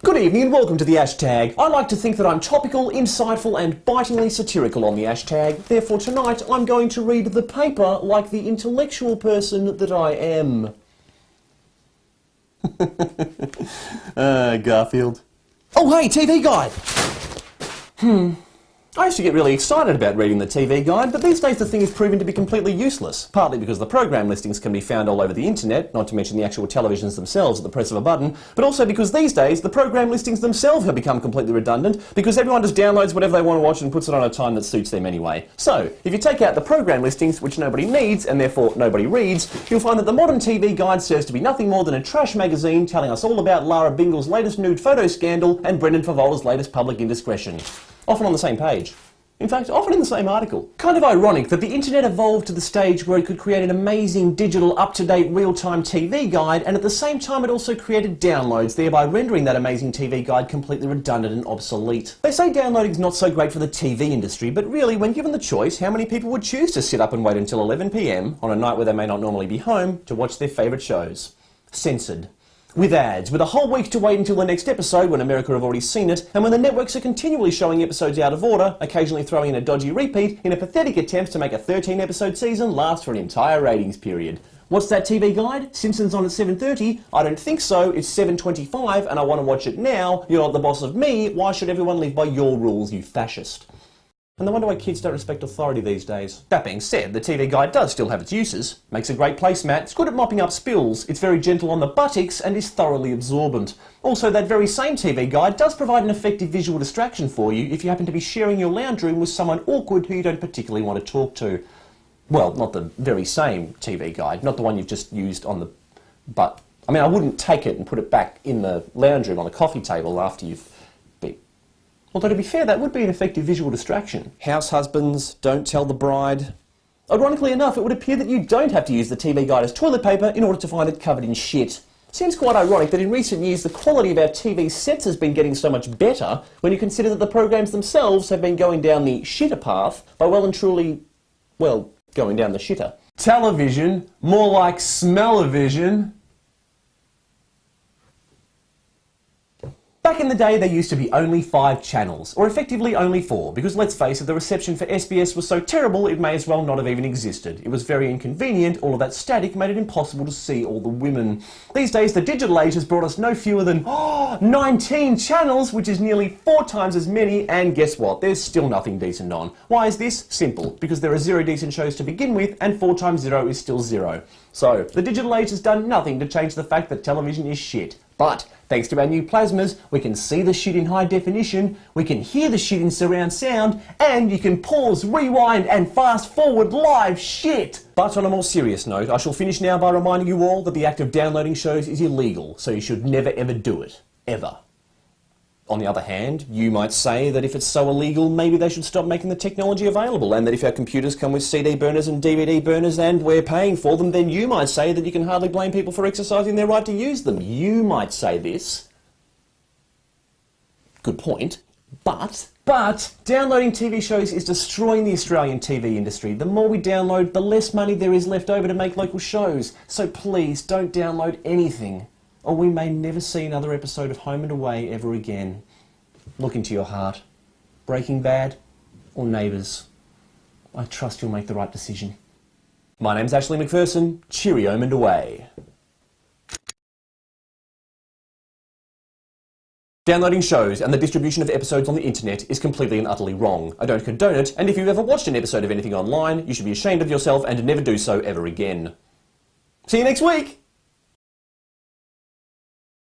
Good evening and welcome to the hashtag. I like to think that I'm topical, insightful and bitingly satirical on the hashtag. Therefore tonight I'm going to read the paper like the intellectual person that I am. Garfield. Oh hey, TV Guide! I used to get really excited about reading the TV Guide, but these days the thing is proven to be completely useless, partly because the program listings can be found all over the internet, not to mention the actual televisions themselves at the press of a button, but also because these days the program listings themselves have become completely redundant because everyone just downloads whatever they want to watch and puts it on a time that suits them anyway. So, if you take out the program listings, which nobody needs and therefore nobody reads, you'll find that the modern TV Guide serves to be nothing more than a trash magazine telling us all about Lara Bingle's latest nude photo scandal and Brendan Favolta's latest public indiscretion. Often on the same page. In fact, often in the same article. Kind of ironic that the internet evolved to the stage where it could create an amazing digital, up-to-date, real-time TV guide, and at the same time it also created downloads, thereby rendering that amazing TV guide completely redundant and obsolete. They say downloading's not so great for the TV industry, but really, when given the choice, how many people would choose to sit up and wait until 11 PM, on a night where they may not normally be home, to watch their favourite shows? Censored. With ads, with a whole week to wait until the next episode when America have already seen it, and when the networks are continually showing episodes out of order, occasionally throwing in a dodgy repeat in a pathetic attempt to make a 13-episode season last for an entire ratings period. What's that TV Guide? Simpsons on at 7:30? I don't think so, it's 7:25 and I want to watch it now. You're not the boss of me, why should everyone live by your rules, you fascist? And I wonder why kids don't respect authority these days. That being said, the TV Guide does still have its uses. Makes a great placemat, it's good at mopping up spills, it's very gentle on the buttocks and is thoroughly absorbent. Also, that very same TV Guide does provide an effective visual distraction for you if you happen to be sharing your lounge room with someone awkward who you don't particularly want to talk to. Well, not the very same TV Guide, not the one you've just used on the butt. I mean, I wouldn't take it and put it back in the lounge room on the coffee table after you've Although to be fair, that would be an effective visual distraction. House husbands, don't tell the bride. Ironically enough, it would appear that you don't have to use the TV Guide as toilet paper in order to find it covered in shit. Seems quite ironic that in recent years the quality of our TV sets has been getting so much better when you consider that the programs themselves have been going down the shitter path by well and truly, well, going down the shitter. Television, more like smell-o-vision. Back in the day, there used to be only 5 channels, or effectively only 4, because let's face it, the reception for SBS was so terrible it may as well not have even existed. It was very inconvenient, all of that static made it impossible to see all the women. These days, the digital age has brought us no fewer than 19 channels, which is nearly 4 times as many, and guess what? There's still nothing decent on. Why is this? Simple. Because there are 0 decent shows to begin with, and 4 times 0 is still 0. So, the digital age has done nothing to change the fact that television is shit. But, thanks to our new plasmas, we can see the shit in high definition, we can hear the shit in surround sound, and you can pause, rewind, and fast forward live shit! But on a more serious note, I shall finish now by reminding you all that the act of downloading shows is illegal, so you should never ever do it. Ever. On the other hand, you might say that if it's so illegal, maybe they should stop making the technology available, and that if our computers come with CD burners and DVD burners and we're paying for them, then you might say that you can hardly blame people for exercising their right to use them. You might say this. Good point. But downloading TV shows is destroying the Australian TV industry. The more we download, the less money there is left over to make local shows. So please, don't download anything, or we may never see another episode of Home and Away ever again. Look into your heart. Breaking Bad or Neighbours? I trust you'll make the right decision. My name's Ashley McPherson. Cheerio and away. Downloading shows and the distribution of episodes on the internet is completely and utterly wrong. I don't condone it, and if you've ever watched an episode of anything online, you should be ashamed of yourself and never do so ever again. See you next week!